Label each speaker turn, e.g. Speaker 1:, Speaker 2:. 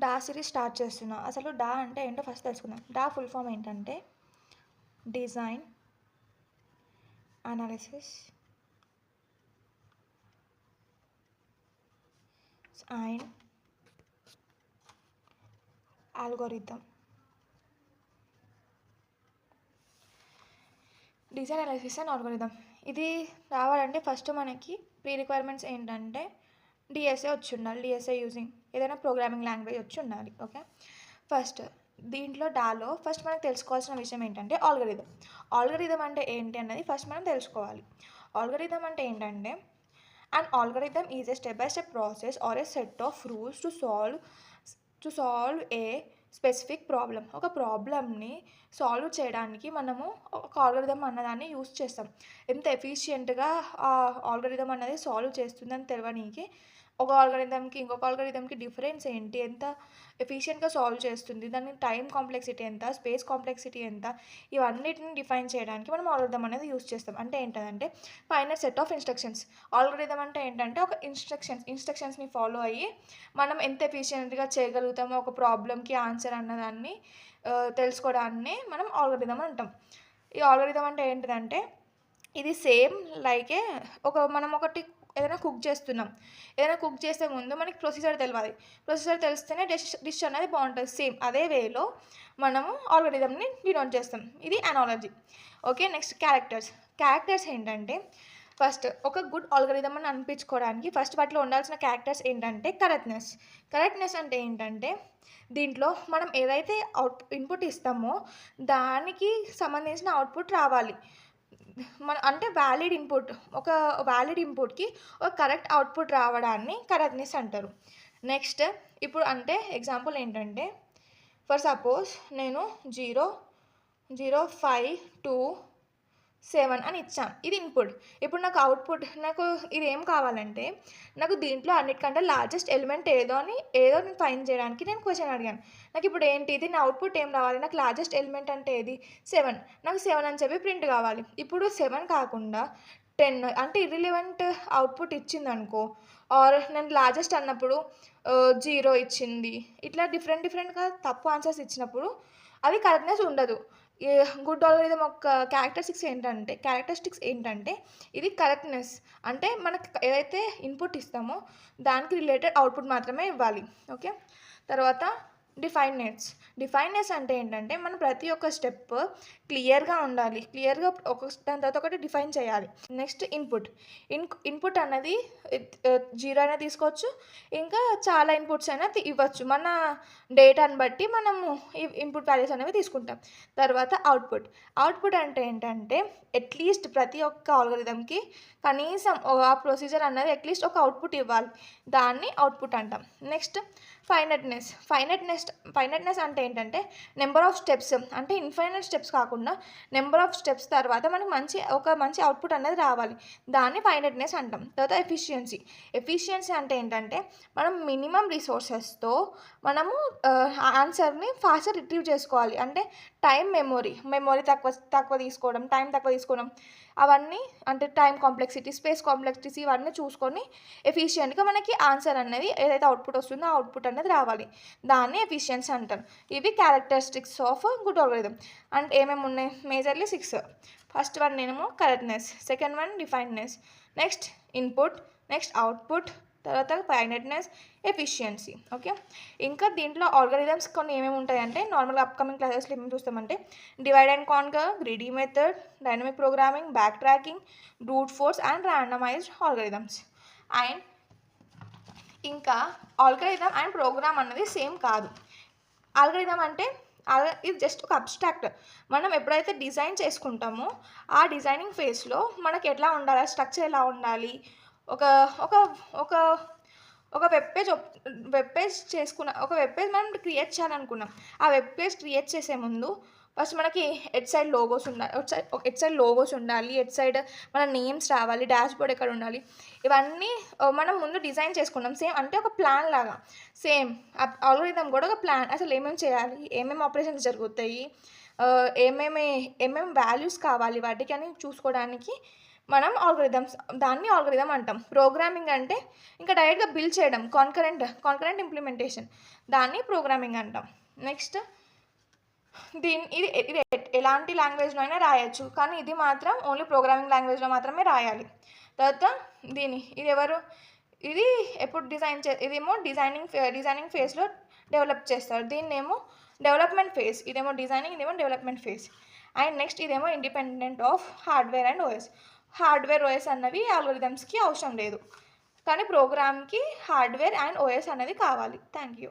Speaker 1: డా series start చేస్తున్నా. అసలు డా అంటే ఏంటో ఫస్ట్ తెలుసుకుందాం. డా ఫుల్ ఫామ్ ఏంటంటే design, analysis and algorithm. Design, analysis and algorithm. ఇది రావాలంటే ఫస్ట్ మనకి ప్రీ రిక్వైర్మెంట్స్ ఏంటంటే డిఎస్ఏ వచ్చి ఉండాలి. డిఎస్ఏ యూజింగ్ ఏదైనా ప్రోగ్రామింగ్ లాంగ్వేజ్ వచ్చి ఉండాలి. ఓకే, ఫస్ట్ దీంట్లో డాలో ఫస్ట్ మనకు తెలుసుకోవాల్సిన విషయం ఏంటంటే ఆల్గోరిథం. ఆల్గోరిథం అంటే ఏంటి అన్నది ఫస్ట్ మనం తెలుసుకోవాలి. ఆల్గోరిథం అంటే ఏంటంటే an algorithm is a step-by-step process or a set of rules to solve a specific problem. ఒక ప్రాబ్లమ్ని సాల్వ్ చేయడానికి మనము ఒక ఆల్గోరిథం అన్నదాన్ని యూస్ చేస్తాం. ఎంత ఎఫిషియెంట్గా ఆ ఆల్గోరిథం అన్నది సాల్వ్ చేస్తుందని తెలియడానికి ఒక ఆల్గోరిథంకి ఇంకొక ఆల్గోరిథంకి డిఫరెన్స్ ఏంటి, ఎంత ఎఫిషియెంట్గా సాల్వ్ చేస్తుంది, దాని టైం కాంప్లెక్సిటీ ఎంత, స్పేస్ కాంప్లెక్సిటీ ఎంత, ఇవన్నిటిని డిఫైన్ చేయడానికి మనం ఆల్గోరిథం అనేది యూస్ చేస్తాం. అంటే ఏంటంటే final set of instructions. Algorithm అంటే ఏంటంటే ఒక ఇన్స్ట్రక్షన్స్ని ఫాలో అయ్యి మనం ఎంత ఎఫిషియెంట్గా చేయగలుగుతామో ఒక ప్రాబ్లమ్కి ఆన్సర్ అన్నదాన్ని తెలుసుకోవడాన్ని మనం ఆల్గోరిథం అంటాం. ఈ ఆల్గోరిథం అంటే ఏంటిదంటే ఇది సేమ్ లైకే మనం ఒకటి ఏదైనా కుక్ చేస్తున్నాం. ఏదైనా కుక్ చేసే ముందు మనకి ప్రొసీజర్ తెలియాలి. ప్రొసీజర్ తెలిస్తేనే డిష్ అనేది బాగుంటుంది. సేమ్ అదే వేలో మనము ఆల్గోరిథంని డినోట్ చేస్తాం. ఇది అనాలజీ. ఓకే, నెక్స్ట్ క్యారెక్టర్స్ ఏంటంటే ఫస్ట్ ఒక గుడ్ ఆల్గోరిథం అని అనిపించుకోవడానికి ఫస్ట్ వాటిలో ఉండాల్సిన క్యారెక్టర్స్ ఏంటంటే కరెక్ట్నెస్ అంటే ఏంటంటే దీంట్లో మనం ఏదైతే ఇన్పుట్ ఇస్తామో దానికి సంబంధించిన అవుట్పుట్ రావాలి. అంటే వ్యాలిడ్ ఇన్పుట్కి ఒక కరెక్ట్ అవుట్పుట్ రావడాన్ని కరెక్ట్నెస్ అంటారు. నెక్స్ట్ ఇప్పుడు అంటే ఎగ్జాంపుల్ ఏంటంటే ఫర్ సపోజ్ నేను 0.052 అని ఇచ్చాను. ఇది ఇన్పుట్. ఇప్పుడు నాకు అవుట్పుట్ ఇది ఏం కావాలంటే నాకు దీంట్లో అన్నిటికంటే లార్జెస్ట్ ఎలిమెంట్ ఏదో నేను ఫైండ్ చేయడానికి నేను క్వశ్చన్ అడిగాను. నాకు ఇప్పుడు ఏంటి ఇది నా అవుట్పుట్ ఏం రావాలి, నాకు లార్జెస్ట్ ఎలిమెంట్ అంటే ఏది 7, నాకు 7 అని చెప్పి ప్రింట్ కావాలి. ఇప్పుడు 7 కాకుండా 10 అంటే ఇర్రిలెవెంట్ అవుట్పుట్ ఇచ్చింది అనుకో, ఆర్ నేను లార్జెస్ట్ అన్నప్పుడు 0 ఇచ్చింది, ఇట్లా డిఫరెంట్గా తప్పు ఆన్సర్స్ ఇచ్చినప్పుడు అది కరెక్ట్నెస్ ఉండదు. గుడ్ ఆల్గోరిథం యొక్క క్యారెక్టరిస్టిక్స్ ఏంటంటే ఇది కరెక్ట్నెస్ అంటే మనకు ఏదైతే ఇన్పుట్ ఇస్తామో దానికి రిలేటెడ్ అవుట్పుట్ మాత్రమే ఇవ్వాలి. ఓకే, తర్వాత డిఫైన్నెస్ అంటే ఏంటంటే మనం ప్రతి ఒక్క స్టెప్ క్లియర్గా ఉండాలి. దాని తర్వాత ఒకటి డిఫైన్ చేయాలి. నెక్స్ట్ ఇన్పుట్ అన్నది 0 అయినా తీసుకోవచ్చు, ఇంకా చాలా ఇన్పుట్స్ అయినా ఇవ్వచ్చు. మన డేటాని బట్టి మనము ఈ ఇన్పుట్ వాల్యూస్ అనేవి తీసుకుంటాం. తర్వాత అవుట్పుట్ అంటే ఏంటంటే అట్లీస్ట్ ప్రతి ఒక్క ఆల్గోరిథంకి కనీసం ఆ ప్రొసీజర్ అన్నది అట్లీస్ట్ ఒక అవుట్పుట్ ఇవ్వాలి. దాన్ని అవుట్పుట్ అంటాం. నెక్స్ట్ ఫైనెట్నెస్ అంటే ఏంటంటే నెంబర్ ఆఫ్ స్టెప్స్, అంటే ఇన్ఫైనైట్ స్టెప్స్ కాకుండా నెంబర్ ఆఫ్ స్టెప్స్ తర్వాత మనకు మంచి అవుట్పుట్ అనేది రావాలి. దాన్ని ఫైనెట్నెస్ అంటాం. తర్వాత ఎఫిషియన్సీ అంటే ఏంటంటే మనం మినిమం రిసోర్సెస్తో మనము ఆన్సర్ని ఫాస్ట్గా రిట్రీవ్ చేసుకోవాలి. అంటే మెమొరీ తక్కువ తీసుకోవడం, టైం తక్కువ తీసుకోవడం, అవన్నీ అంటే టైం కాంప్లెక్సిటీ, స్పేస్ కాంప్లెక్సిటీ ఇవన్నీ చూసుకొని ఎఫిషియెంట్గా మనకి ఆన్సర్ అనేది ఏదైతే అవుట్పుట్ వస్తుందో ఆ అవుట్పుట్ అనేది రావాలి. దాన్ని ఎఫిషియన్సీ అంటారు. ఇవి క్యారెక్టరిస్టిక్స్ ఆఫ్ గుడ్ ఆల్గోరిథం. అంటే ఏమేమి ఉన్నాయి? మేజర్లీ 6. ఫస్ట్ వన్ ఏమో correctness, second one definiteness, next input, next output, తర్వాత ఫైనెట్నెస్, ఎఫిషియన్సీ. ఓకే, ఇంకా దీంట్లో ఆల్గోరిథమ్స్ కొన్ని ఏమేమి ఉంటాయంటే నార్మల్గా అప్కమింగ్ క్లాసెస్లో ఏమేమి చూస్తామంటే divide and conquer, greedy method, dynamic programming, back tracking, brute force and randomised algorithms. And ఇంకా ఆల్గోరిథం అండ్ ప్రోగ్రామ్ అన్నది సేమ్ కాదు. ఆల్గోరిథం అంటే ఇది జస్ట్ ఒక అబ్స్ట్రాక్ట్. మనం ఎప్పుడైతే డిజైన్ చేసుకుంటామో ఆ డిజైనింగ్ ఫేజ్లో మనకి ఎట్లా ఉండాలి, స్ట్రక్చర్ ఎలా ఉండాలి, ఒక వెబ్ పేజ్ మనం క్రియేట్ చేయాలనుకున్నాం. ఆ వెబ్ పేజ్ క్రియేట్ చేసే ముందు ఫస్ట్ మనకి ఎట్ సైడ్ లోగోస్ ఉండాలి, ఎట్ సైడ్ మన నేమ్స్ రావాలి, డాష్ బోర్డ్ ఎక్కడ ఉండాలి, ఇవన్నీ మనం ముందు డిజైన్ చేసుకున్నాం. సేమ్ అంటే ఒక ప్లాన్ లాగా. సేమ్ ఆల్గోరిథం కూడా ఒక ప్లాన్. అసలు ఏమేమి చేయాలి, ఏమేమి ఆపరేషన్స్ జరుగుతాయి, ఏమేమి వాల్యూస్ కావాలి వాటికి అని చూసుకోవడానికి మనం దాన్ని ఆల్గోరిథం అంటాం. ప్రోగ్రామింగ్ అంటే ఇంకా డైరెక్ట్గా బిల్డ్ చేయడం, కాన్కరెంట్ ఇంప్లిమెంటేషన్, దాన్ని ప్రోగ్రామింగ్ అంటాం. నెక్స్ట్ ఇది ఎలాంటి లాంగ్వేజ్లో అయినా రాయొచ్చు, కానీ ఇది మాత్రం ఓన్లీ ప్రోగ్రామింగ్ లాంగ్వేజ్లో మాత్రమే రాయాలి. తర్వాత ఇది ఎప్పుడు ఇదేమో డిజైనింగ్ ఫేజ్లో డెవలప్ చేస్తారు. దీన్నేమో డెవలప్మెంట్ ఫేజ్, ఇదేమో డిజైనింగ్, ఇదేమో డెవలప్మెంట్ ఫేజ్. అండ్ నెక్స్ట్ ఇదేమో independent of hardware and OS. Hardware OS అన్నవి ఆల్గోరిథమ్స్కి అవసరం లేదు, కానీ ప్రోగ్రామ్కి హార్డ్వేర్ అండ్ ఓఎస్ అనేది కావాలి. Thank you.